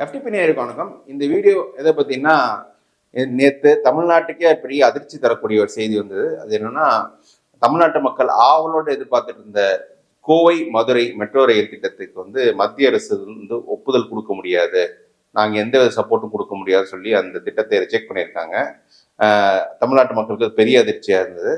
FTP நேயருக்கு வணக்கம். இந்த video எதை பற்றினா, நேற்று தமிழ்நாட்டுக்கே பெரிய அதிர்ச்சி தரக்கூடிய ஒரு செய்தி வந்தது. அது என்னன்னா, தமிழ்நாட்டு மக்கள் ஆவலோடு எதிர்பார்த்துட்டு இருந்த கோவை மதுரை மெட்ரோ ரயில் திட்டத்துக்கு மத்திய அரசு ஒப்புதல் கொடுக்க முடியாது, நாங்கள் எந்த சப்போர்ட்டும் கொடுக்க முடியாதுன்னு சொல்லி அந்த திட்டத்தை ரிஜெக்ட் பண்ணியிருக்காங்க. தமிழ்நாட்டு மக்களுக்கு பெரிய அதிர்ச்சியாக இருந்தது.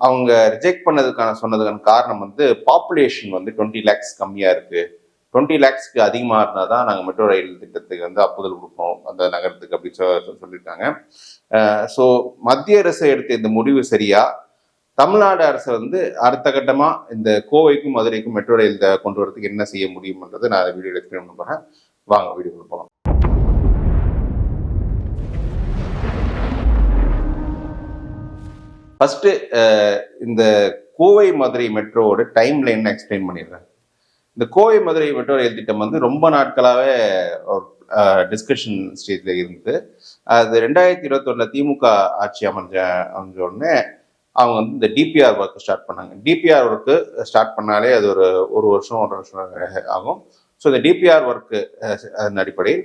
அவங்க ரிஜெக்ட் பண்ணதுக்கான சொன்னதுக்கான காரணம் பாப்புலேஷன் 20 lakhs கம்மியாக இருக்குது, 20 lakhsக்கு அதிகமாக இருந்தால் தான் நாங்கள் மெட்ரோ ரயில் திட்டத்துக்கு அப்புதல் கொடுப்போம் அந்த நகரத்துக்கு அப்படின்னு சொல்லியிருக்காங்க. ஸோ மத்திய அரசு எடுத்த இந்த முடிவு சரியா, தமிழ்நாடு அரசு அடுத்த கட்டமாக இந்த கோவைக்கும் மதுரைக்கும் மெட்ரோ ரயில் கொண்டு வரதுக்கு என்ன செய்ய முடியும்ன்றதை நான் வீடியோவில் எக்ஸ்பிளைன் பண்ண போகிறேன். வாங்க வீடியோக்குள்ள போகலாம். ஃபர்ஸ்ட் இந்த கோவை மதுரை மெட்ரோவோட டைம் லைன் எக்ஸ்பிளைன் பண்ணிடுறேன். இந்த கோவை மதுரை மெட்ரோ ரயில் திட்டம் ரொம்ப நாட்களாகவே ஒரு டிஸ்கஷன் ஸ்டேஜில் இருந்து, அது 2021 திமுக ஆட்சி அமைஞ்ச உடனே அவங்க இந்த டிபிஆர் ஒர்க் ஸ்டார்ட் பண்ணாங்க. டிபிஆர் ஒர்க்கு ஸ்டார்ட் பண்ணாலே அது ஒரு வருஷம் 1.5 வருஷம் ஆகும். ஸோ இந்த டிபிஆர் ஒர்க்கு அதன் அடிப்படையில்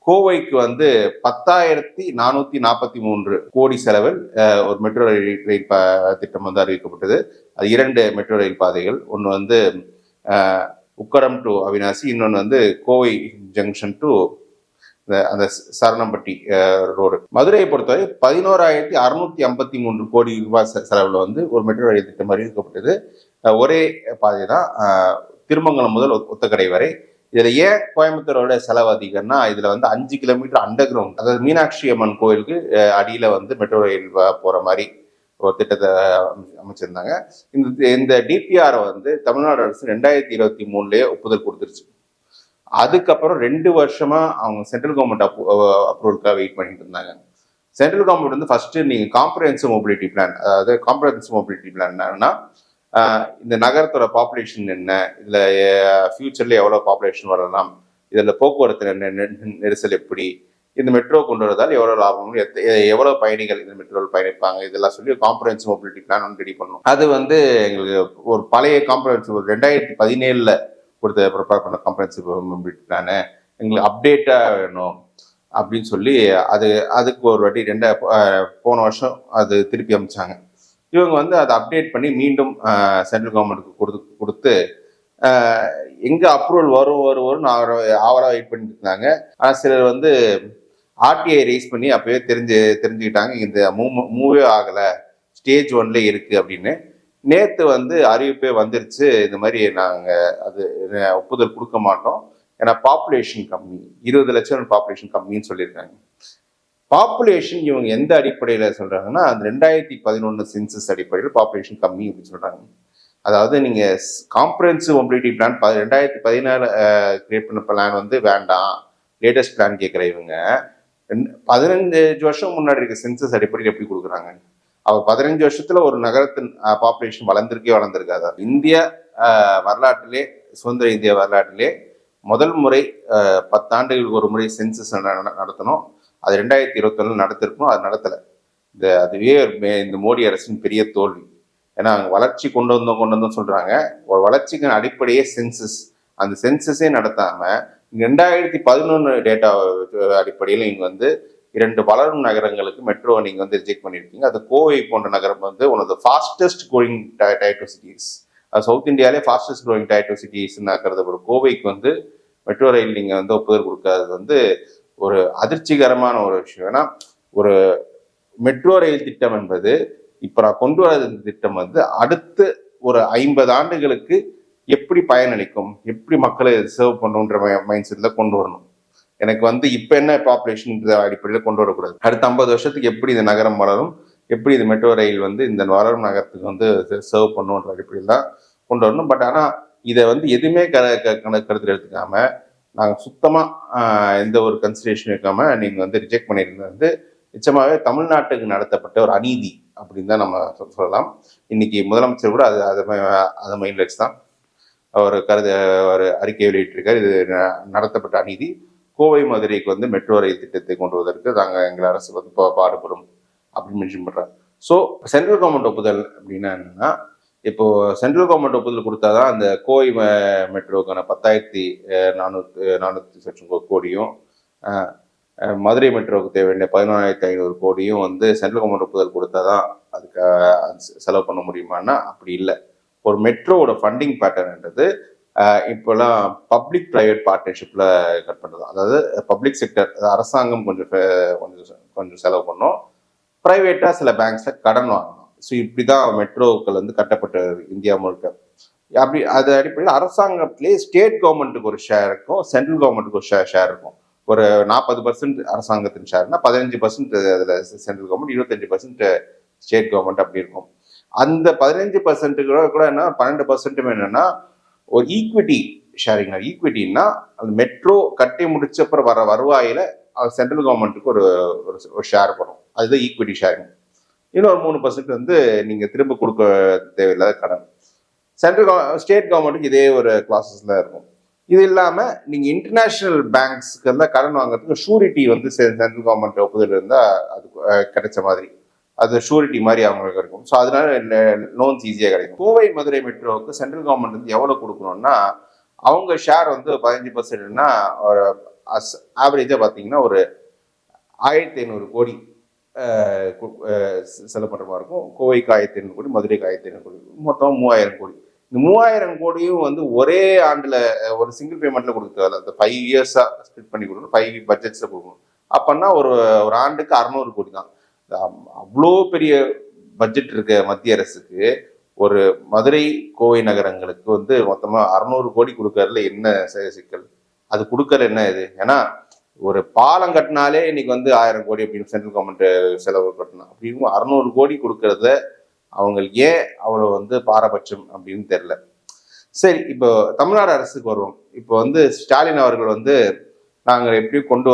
கோவைக்கு 10,443 கோடி செலவில் ஒரு மெட்ரோ ரயில் திட்டம் அறிவிக்கப்பட்டது. அது 2 மெட்ரோ ரயில் பாதைகள், ஒன்று உக்கடம் டு அவினாசி, இன்னொன்று கோவை ஜங்ஷன் டு அந்த சரணம்பட்டி ரோடு. மதுரையை பொறுத்தவரை 11,653 கோடி ரூபாய் செலவில் ஒரு மெட்ரோ ரயில் திட்டம் அறிவிக்கப்பட்டது. ஒரே பாதை தான், திருமங்கலம் முதல் ஒத்தக்கடை வரை. இதுல ஏன் கோயம்புத்தூரோட செலவு அதிகம்னா, இதுல 5 கிலோமீட்டர் அண்டர் கிரவுண்ட், அதாவது மீனாட்சி அம்மன் கோயிலுக்கு அடியில மெட்ரோ ரயில் போற மாதிரி ஒரு திட்டத்தை அமைச்சிருந்தாங்க. இந்த டிபிஆர் தமிழ்நாடு அரசு 2023 ஒப்புதல் கொடுத்துருச்சு. அதுக்கப்புறம் 2 வருஷமா அவங்க சென்ட்ரல் கவர்மெண்ட் அப்ரூவலுக்காக வெயிட் பண்ணிட்டு இருந்தாங்க. சென்ட்ரல் கவர்மெண்ட் ஃபர்ஸ்ட் நீங்க காம்ப்ரஹென்சிவ் மொபிலிட்டி பிளான், அதாவது காம்ப்ரஹென்சிவ் மொபிலிட்டி பிளான் என்னன்னா, இந்த நகரத்தோட பாப்புலேஷன் என்ன, இதுல ஃபியூச்சர்ல எவ்வளவு பாப்புலேஷன் வரலாம், இதுல போக்குவரத்து நெரிசல் எப்படி, இந்த மெட்ரோ கொண்டு வரதால் எவ்வளவு லாபம், எவ்வளவு பயணிகள் இந்த மெட்ரோவில் பயணிப்பாங்க, இதெல்லாம் சொல்லி காம்ப்ரஹென்சிவ் மொபிலிட்டி பிளான் ரெடி பண்ணணும். அது எங்களுக்கு ஒரு பழைய காம்ப்ரஹென்சிவ் 2017 கொடுத்த ப்ரிப்பேர் பண்ண காம்ப்ரஹென்சிவ் மொபிலிட்டி பிளானு எங்களுக்கு அப்டேட்டா வேணும் அப்படின்னு சொல்லி அதுக்கு ஒரு வாட்டி போன வருஷம் அது திருப்பி அமைச்சாங்க. இவங்க அதை அப்டேட் பண்ணி மீண்டும் சென்ட்ரல் கவர்மெண்ட்டுக்கு கொடுத்து எங்க அப்ரூவல் வரும் ஆவலாக வெயிட் பண்ணிட்டு இருந்தாங்க. ஆனால் சிலர் ஆர்டிஐ ரைஸ் பண்ணி அப்பவே தெரிஞ்சுக்கிட்டாங்க இந்த மூவே ஆகலை, ஸ்டேஜ் 1ல இருக்கு அப்படின்னு. நேற்று அறிவிப்பே வந்துருச்சு, இந்த மாதிரி நாங்கள் அது ஒப்புதல் கொடுக்க மாட்டோம், ஏன்னா பாப்புலேஷன் கம்மி, 20 லட்சம் பாப்புலேஷன் கம்மின்னு சொல்லியிருக்காங்க. பாப்புலேஷன் இவங்க எந்த அடிப்படையில் சொல்றாங்கன்னா, அந்த 2011 சென்சஸ் அடிப்படையில் பாப்புலேஷன் கம்மி அப்படின்னு சொல்றாங்க. அதாவது நீங்க காம்ப்ரஹென்சிவ் மொபிலிட்டி பிளான் 2014 கிரியேட் பண்ண பிளான் வேண்டாம், லேட்டஸ்ட் பிளான் கேட்குற இவங்க 15 வருஷம் முன்னாடி இருக்க சென்சஸ் அடிப்படையில் எப்படி கொடுக்குறாங்க? அவர் 15 வருஷத்துல ஒரு நகரத்தின் பாப்புலேஷன் வளர்ந்திருக்காது. இந்திய வரலாற்றிலே, சுதந்திர இந்திய வரலாற்றிலே முதல் முறை 10 ஆண்டுகளுக்கு ஒரு முறை சென்சஸ் நடத்தணும். அது 2021 நடத்திருக்கணும், அது நடத்தலை. அதுவே இந்த மோடி அரசின் பெரிய தோல்வி. ஏன்னா வளர்ச்சி கொண்டு வந்தோம் சொல்றாங்க, ஒரு வளர்ச்சிக்கு அடிப்படையே சென்சஸ், அந்த சென்சஸே நடத்தாம 2011 டேட்டா அடிப்படையில் நீங்க 2 வளரும் நகரங்களுக்கு மெட்ரோ நீங்க ரிஜெக்ட் பண்ணிருக்கீங்க. அது கோவை போன்ற நகரம் one of the fastest growing tier 2 cities, south இந்தியாவிலே ஃபாஸ்டஸ்ட் க்ரோயிங் டயர் 2 சிட்டிஸ் கருதப்படும் கோவைக்கு மெட்ரோ ரயில் நீங்க ஒப்புதல் கொடுக்காதது ஒரு அதிர்ச்சிகரமான ஒரு விஷயம். ஏன்னா ஒரு மெட்ரோ ரயில் திட்டம் என்பது இப்ப நான் கொண்டு வர திட்டம் அடுத்து ஒரு 50 ஆண்டுகளுக்கு எப்படி பயனளிக்கும், எப்படி மக்களை சர்வ் பண்ணுன்ற மைண்ட் செட்ல கொண்டு வரணும். எனக்கு இப்ப என்ன பாப்புலேஷன் அடிப்படையில் கொண்டு வரக்கூடாது, அடுத்த 50 வருஷத்துக்கு எப்படி இந்த நகரம் வளரும், எப்படி இந்த மெட்ரோ ரயில் இந்த வளரும் நகரத்துக்கு சர்வ் பண்ணுன்ற அடிப்படையில் தான் கொண்டு வரணும். பட் ஆனா இதை எதுவுமே கருத்தில் எடுத்துக்காம, நாங்க சுத்தமா எந்த ஒரு கன்சிடரேஷன் வைக்காம நீங்க ரிஜெக்ட் பண்ணிருந்தது நிச்சயமாவே தமிழ்நாட்டுக்கு நடத்தப்பட்ட ஒரு அநீதி அப்படின்னு தான் நம்ம சொல்லலாம். இன்னைக்கு முதலமைச்சர் கூட அதை மைண்ட்ல வச்சு தான் ஒரு அறிக்கை வெளியிட்டிருக்காரு. இது நடத்தப்பட்ட அநீதி, கோவை மதுரைக்கு மெட்ரோ ரயில் திட்டத்தை கொண்டு வருவதற்கு நாங்கள் எங்கள் அரசு பாடுபடும் அப்படின்னு மென்ஷன் பண்றாங்க. ஸோ சென்ட்ரல் கவர்மெண்ட் ஒப்புதல் அப்படின்னா என்னன்னா, இப்போ சென்ட்ரல் கவர்மெண்ட் ஒப்புதல் கொடுத்தாதான் அந்த கோவை மெட்ரோக்கான 10,400 லட்சம் கோடியும், மதுரை மெட்ரோவுக்கு தேவையான 11,500 கோடியும் வந்து சென்ட்ரல் கவர்மெண்ட் ஒப்புதல் கொடுத்தாதான் அதுக்கு செலவு பண்ண முடியுமான்னா அப்படி இல்லை. ஒரு மெட்ரோவோட ஃபண்டிங் பேட்டர்ன்ன்றது இப்போல்லாம் பப்ளிக் ப்ரைவேட் பார்ட்னர்ஷிப்ல கட் பண்ணுறது. அதாவது பப்ளிக் செக்டர் அரசாங்கம் கொஞ்சம் கொஞ்சம் செலவு பண்ணும், பிரைவேட்டா சில பேங்க்ஸ்ல கடன் வாங்கணும். ஸோ இப்படிதான் மெட்ரோக்கள் வந்து கட்டப்பட்டது இந்தியா முழுக்க. அப்படி அது அடிப்படையில் அரசாங்கத்திலே ஸ்டேட் கவர்மெண்ட்டுக்கு ஒரு ஷேர் இருக்கும், சென்ட்ரல் கவர்மெண்ட்டுக்கு ஒரு ஷேர் இருக்கும். ஒரு 40% அரசாங்கத்தின் ஷேர்னா 15% அதில் சென்ட்ரல் கவர்மெண்ட், 25% ஸ்டேட் கவர்மெண்ட் அப்படி இருக்கும். அந்த 15% கூட என்ன 12% என்னன்னா ஒரு ஈக்விட்டி ஷேரிங். ஈக்விட்டின்னா அந்த மெட்ரோ கட்டி முடிச்சப்பறம் வர வருவாயில சென்ட்ரல் கவர்மெண்ட்டுக்கு ஒரு ஷேர் வரும், அதுதான் ஈக்விட்டி ஷேரிங். இன்னொரு 3% வந்து நீங்க திரும்ப கொடுக்க தேவையில்லாத கடன். ஸ்டேட் கவர்மெண்ட்டுக்கு இதே ஒரு கிளாஸஸ்ல இருக்கும். இது இல்லாம நீங்க இன்டர்நேஷனல் பேங்க்ஸ்க்கு கடன் வாங்குறதுக்கு ஷூரிட்டி வந்து சென்ட்ரல் கவர்மெண்ட் ஒப்புதல் இருந்தா அது கிடைச்ச மாதிரி, அது ஷூரிட்டி மாதிரி அவங்களுக்கு இருக்கும். ஸோ அதனால லோன்ஸ் ஈஸியாக கிடைக்கும். கோவை மதுரை மெட்ரோவுக்கு சென்ட்ரல் கவர்மெண்ட் வந்து எவ்வளவு கொடுக்கணும்னா அவங்க ஷேர் வந்து 15%னா ஒரு ஆவரேஜா பார்த்தீங்கன்னா ஒரு 1,500 கோடி செலவு பண்ணுற மாதிரி இருக்கும். கோவைக்கு 1,500 கோடி, மதுரைக்கு 1,500 கோடி, மொத்தம் 3,000 கோடி. இந்த 3,000 கோடியும் வந்து ஒரே ஆண்டுல ஒரு சிங்கிள் பேமெண்ட்ல கொடுக்க, அந்த 5 இயர்ஸா ஸ்பிளிட் பண்ணி கொடுக்கணும், 5 பட்ஜெட்ஸ்ல கொடுக்கணும். அப்பன்னா ஒரு ஆண்டுக்கு 600 கோடி தான். அவ்வளோ பெரிய பட்ஜெட் இருக்க மத்திய அரசுக்கு ஒரு மதுரை கோவை நகரங்களுக்கு வந்து மொத்தமா 600 கோடி கொடுக்கறதுல என்ன சிக்கல்? அது கொடுக்கற என்ன இது? ஏன்னா ஒரு பாலம் கட்டினாலே இன்னைக்கு வந்து 1000 கோடி அப்படின்னு சென்ட்ரல் கவர்மெண்ட் செலவு கட்டணும். அப்படின்னு 600 கோடி கொடுக்கறத அவங்களுக்கு ஏன் அவ்வளோ வந்து பாரபட்சம் அப்படின்னு தெரியல. சரி, இப்போ தமிழ்நாடு அரசுக்கு வருவோம். இப்போ வந்து ஸ்டாலின் அவர்கள் வந்து நாங்கள் எப்படியும் கொண்டு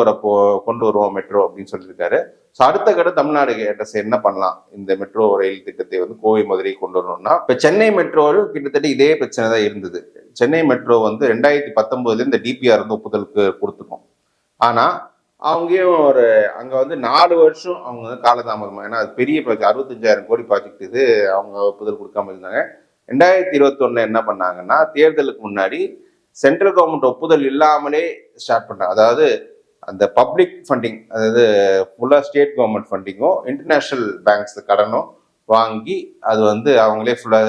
வருவோம் மெட்ரோ அப்படின்னு சொல்லியிருக்காரு. ஸோ அடுத்த கட்ட தமிழ்நாடு அரசு என்ன பண்ணலாம் இந்த மெட்ரோ ரயில் திட்டத்தை வந்து கோவை மதுரை கொண்டு வரணும்னா, இப்போ சென்னை மெட்ரோவில் கிட்டத்தட்ட இதே பிரச்சனை தான் இருந்தது. சென்னை மெட்ரோ வந்து 2019 இந்த டிபிஆர் வந்து ஒப்புதலுக்கு கொடுத்துருக்கோம். ஆனா அவங்கயும் அங்க வந்து 4 வருஷம் அவங்க வந்து காலதாமதமா, ஏன்னா அது பெரிய ப்ராஜெக்ட், 65,000 கோடி ப்ராஜெக்ட் இது, அவங்க ஒப்புதல் கொடுக்காம இருந்தாங்க. 2021 என்ன பண்ணாங்கன்னா தேர்தலுக்கு முன்னாடி சென்ட்ரல் கவர்மெண்ட் ஒப்புதல் இல்லாமலே ஸ்டார்ட் பண்ணாங்க. அதாவது அந்த பப்ளிக் ஃபண்டிங், அதாவது ஃபுல்லா ஸ்டேட் கவர்மெண்ட் ஃபண்டிங்கும் இன்டர்நேஷனல் பேங்க்ஸ் கடனும் வாங்கி அது வந்து அவங்களே ஃபுல்லா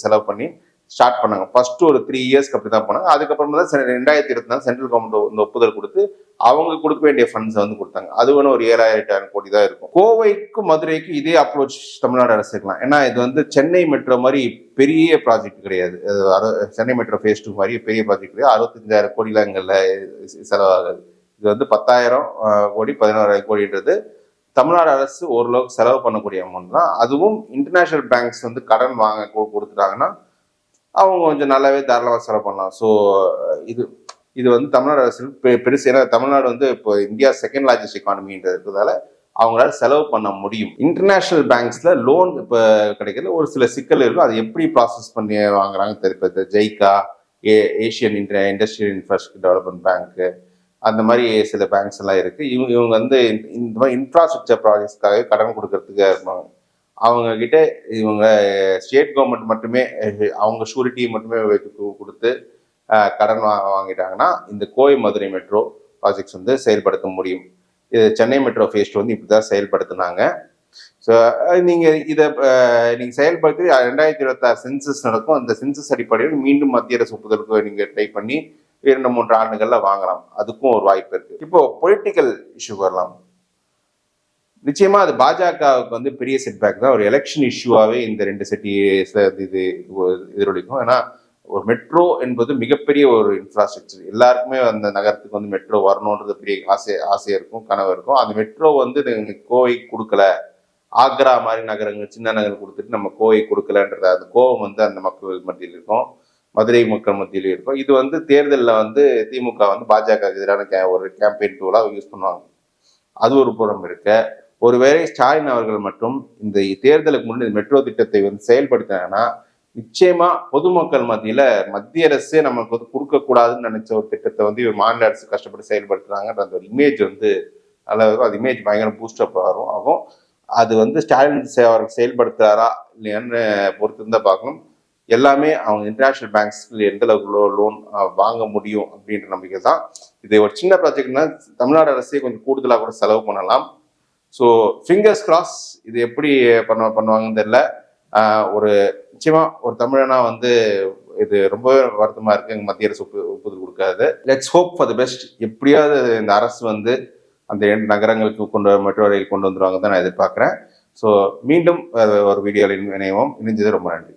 செலவு பண்ணி ஸ்டார்ட் பண்ணாங்க. ஃபர்ஸ்ட் ஒரு 3 இயர்ஸ்க்கு அப்படி தான் போனாங்க. அதுக்கப்புறமா தான் 2024 சென்ட்ரல் கவர்மெண்ட் இந்த ஒப்புதல் கொடுத்து அவங்க கொடுக்க வேண்டிய ஃபண்ட்ஸ் வந்து கொடுத்தாங்க. அது ஒன்று ஒரு 7,000 கோடி தான் இருக்கும். கோவைக்கும் மதுரைக்கும் இதே அப்ரோச் தமிழ்நாடு அரசு இருக்கலாம். ஏன்னா இது வந்து சென்னை மெட்ரோ மாதிரி பெரிய ப்ராஜெக்ட் கிடையாது. சென்னை மெட்ரோ ஃபேஸ் 2 மாதிரி பெரிய ப்ராஜெக்ட் கிடையாது. 65,000 கோடிலாம் எங்கள்ல செலவாகாது. இது வந்து 10,000 கோடி 11,000 கோடின்றது தமிழ்நாடு அரசு ஓரளவுக்கு செலவு பண்ணக்கூடிய அமௌண்ட் தான். அதுவும் இன்டர்நேஷனல் பேங்க்ஸ் வந்து கடன் வாங்க கொடுத்துட்டாங்கன்னா அவங்க கொஞ்சம் நல்லாவே தாராளமாக செலவு பண்ணலாம். ஸோ இது வந்து தமிழ்நாடு அரசு பெருசு. ஏன்னா தமிழ்நாடு வந்து இப்போ இந்தியா செகண்ட் லார்ஜஸ்ட் எக்கானமின்றதுனால அவங்களால செலவு பண்ண முடியும். இன்டர்நேஷனல் பேங்க்ஸ்ல லோன் இப்போ கிடைக்கிறது ஒரு சில சிக்கல் இருக்கும். அது எப்படி ப்ராசஸ் பண்ணி வாங்குறாங்க தெரியாது. JICA, Asian industrial infrastructure development பேங்க்கு, அந்த மாதிரி சில பேங்க்ஸ் எல்லாம் இருக்கு. இவங்க வந்து இந்த மாதிரி இன்ஃப்ராஸ்ட்ரக்சர் ப்ராஜெக்ட்ஸ்க்காக கடன் கொடுக்கறதுக்கு இருப்பாங்க. அவங்க கிட்ட இவங்க ஸ்டேட் கவர்மெண்ட் மட்டுமே அவங்க ஷூரிட்டியை மட்டுமே கொடுத்து கடன் வாங்கிட்டாங்கன்னா இந்த கோவை மதுரை மெட்ரோ ப்ராஜெக்ட்ஸ் வந்து செயல்படுத்த முடியும். இது சென்னை மெட்ரோ ஃபேஸ் 2 வந்து இப்படிதான் செயல்படுத்தினாங்க. ஸோ இதை நீங்க செயல்படுத்தி 2026 சென்சஸ் நடக்கும். அந்த சென்சஸ் அடிப்படையில் மீண்டும் மத்திய அரசு ஒப்புதலுக்கு நீங்க ட்ரை பண்ணி 2-3 ஆண்டுகள்ல வாங்கலாம். அதுக்கும் ஒரு வாய்ப்பு இருக்கு. இப்போ பொலிட்டிக்கல் இஷ்யூ வரலாம். நிச்சயமா அது பாஜகவுக்கு வந்து பெரிய செட்பேக் தான். ஒரு எலெக்ஷன் இஷ்யூவாவே இந்த 2 சிட்டிஸ்ல இது எதிரொலிக்கும். ஏன்னா ஒரு மெட்ரோ என்பது மிகப்பெரிய ஒரு இன்ஃப்ராஸ்ட்ரக்சர். எல்லாருக்குமே அந்த நகரத்துக்கு வந்து மெட்ரோ வரணுன்றது பெரிய ஆசையா இருக்கும், கனவு இருக்கும். அந்த மெட்ரோ வந்து கோவை கொடுக்கல, ஆக்ரா மாதிரி நகரங்கள் சின்ன நகரம் கொடுத்துட்டு நம்ம கோவை கொடுக்கலன்றது அந்த கோவம் வந்து அந்த மக்கள் மத்தியில் இருக்கும், மதுரை மக்கள் மத்தியிலும் இருக்கும். இது வந்து தேர்தலில் வந்து திமுக வந்து பாஜக எதிரான ஒரு கேம்பெயின் டூலாக யூஸ் பண்ணுவாங்க. அது ஒரு புறம் இருக்க, ஒருவேளை ஸ்டாலின் அவர்கள் மற்றும் இந்த தேர்தலுக்கு முன்னாடி மெட்ரோ திட்டத்தை வந்து செயல்படுத்தினாங்கன்னா நிச்சயமா பொதுமக்கள் மத்தியில மத்திய அரசே நமக்கு வந்து கொடுக்க கூடாதுன்னு நினைச்ச ஒரு திட்டத்தை வந்து இவர் மாநில அரசு கஷ்டப்பட்டு செயல்படுத்துறாங்கன்ற அந்த ஒரு இமேஜ் வந்து நல்லா இருக்கும். அது இமேஜ் பயங்கர பூஸ்டப் ஆகும். அது வந்து ஸ்டாலின் அவர்கள் செயல்படுத்துறாரா இல்லையான்னு பொறுத்து தான் பார்க்கணும். எல்லாமே அவங்க இன்டர்நேஷனல் பேங்க்ஸ்ல எந்த அளவுக்கு லோன் வாங்க முடியும் அப்படின்ற நம்பிக்கை தான். இது ஒரு சின்ன ப்ராஜெக்ட்னா தமிழ்நாடு அரசே கொஞ்சம் கூடுதலாக கூட செலவு பண்ணலாம். ஸோ ஃபிங்கர்ஸ் கிராஸ் இது எப்படி பண்ணுவாங்கன்னு தெரியல. ஒரு நிச்சயமா ஒரு தமிழனா வந்து இது ரொம்ப வருத்தமா இருக்கு, எங்க மத்திய அரசு ஒப்புதல் கொடுக்காது. Let's hope for the best. எப்படியாவது இந்த அரசு வந்து அந்த 2 நகரங்களுக்கு மெட்ரோ ரயில் கொண்டு வந்துருவாங்க தான் நான் எதிர்பார்க்கிறேன். ஸோ மீண்டும் ஒரு வீடியோவில் இணைவோம். இணைஞ்சது ரொம்ப நன்றி.